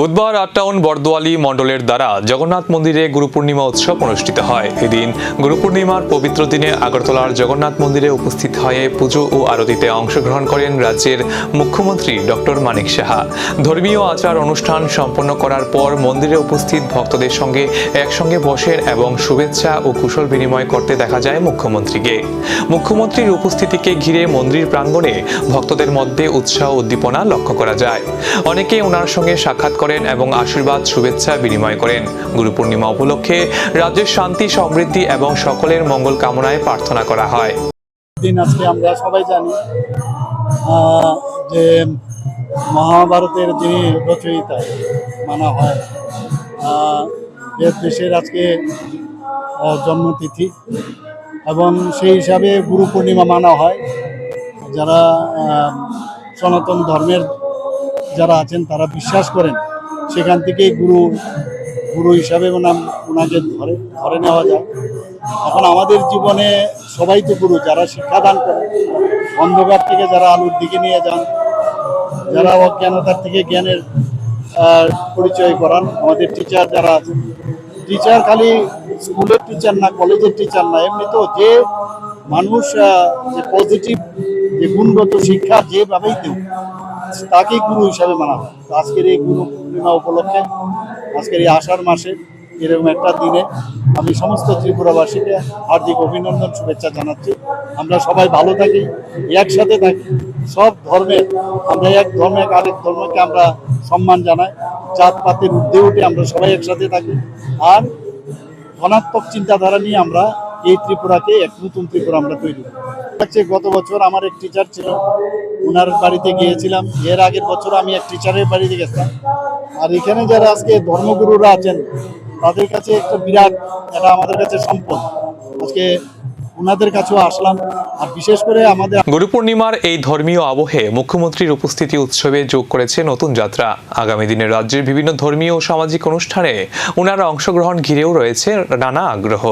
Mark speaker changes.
Speaker 1: বুধবার আটটাউন বরদোয়ালি মণ্ডলের দ্বারা জগন্নাথ মন্দিরে গুরু পূর্ণিমা উৎসব অনুষ্ঠিত হয়। এদিন গুরু পূর্ণিমার পবিত্র দিনে আগরতলার জগন্নাথ মন্দিরে উপস্থিত হয়ে পুজো ও আরতিতে অংশগ্রহণ করেন রাজ্যের মুখ্যমন্ত্রী ডক্টর মানিক সাহা। ধর্মীয় আচার অনুষ্ঠান সম্পন্ন করার পর মন্দিরে উপস্থিত ভক্তদের সঙ্গে একসঙ্গে বসেন এবং শুভেচ্ছা ও কুশল বিনিময় করতে দেখা যায় মুখ্যমন্ত্রীকে। মুখ্যমন্ত্রীর উপস্থিতিকে ঘিরে মন্দির প্রাঙ্গণে ভক্তদের মধ্যে উৎসাহ উদ্দীপনা লক্ষ্য করা যায়। অনেকে ওনার সঙ্গে সাক্ষাৎ করেন এবং আশীর্বাদ শুভেচ্ছা বিনিময় করেন। গুরু পূর্ণিমা উপলক্ষে রাজ্যের শান্তি সমৃদ্ধি এবং সকলের মঙ্গল কামনায় প্রার্থনা করা হয়।
Speaker 2: দিন আজকে আমরা সবাই জানি যে মহাভারতের যিনি রচয়িতা মানা হয়, দেশের আজকে জন্মতিথি এবং সেই হিসাবে গুরু পূর্ণিমা মানা হয়। যারা সনাতন ধর্মের যারা আছেন তারা বিশ্বাস করেন, সেখান থেকেই গুরু হিসাবে ওনাকে ধরে নেওয়া যায়। এখন আমাদের জীবনে সবাই তো গুরু, যারা শিক্ষাদান করেন, অন্ধকার থেকে যারা আলোর দিকে নিয়ে যান, যারা অজ্ঞানতার থেকে জ্ঞানের পরিচয় করান। আমাদের টিচার যারা আছেন, টিচার খালি স্কুলের টিচার না, কলেজের টিচার না, এমনি তো যে মানুষ যে পজিটিভ যে গুণগত শিক্ষা যেভাবেই দেব তাকেই গুরু হিসাবে মানা হয়। আজকের এই গুরু পূর্ণিমা উপলক্ষে, আজকের এই আষাঢ় মাসে এরকম একটা দিনে আমি সমস্ত ত্রিপুরাবাসীকে হার্দিক অভিনন্দন শুভেচ্ছা জানাচ্ছি। আমরা সবাই ভালো থাকি, একসাথে থাকি, সব ধর্মের আমরা এক ধর্মে আরেক ধর্মকে আমরা সম্মান জানাই, জাতপাতের ঊর্ধ্বে উঠে আমরা সবাই একসাথে থাকি। আর ধনাত্মক চিন্তাধারা নিয়ে আমরা এই ত্রিপুরাকে এক নতুন ত্রিপুরা আমরা তৈরি করি। গত বছর আমার এক টিচার ছিল, ওনার বাড়িতে গিয়েছিলাম। এর আগের বছর আমি এক টিচারের বাড়িতে গেছিলাম। আর এখানে যারা আজকে ধর্মগুরুরা আছেন তাদের কাছে একটা বিরাট, এটা আমাদের কাছে সম্পদ। আজকে ওনাদের কাছেও আসলাম। আর বিশেষ করে আমাদের
Speaker 1: গুরু পূর্ণিমার এই ধর্মীয় আবহে মুখ্যমন্ত্রীর উপস্থিতি উৎসবে যোগ করেছে নতুন যাত্রা। আগামী দিনে রাজ্যের বিভিন্ন ধর্মীয় ও সামাজিক অনুষ্ঠানে ওনার অংশগ্রহণ ঘিরেও রয়েছে নানা আগ্রহ।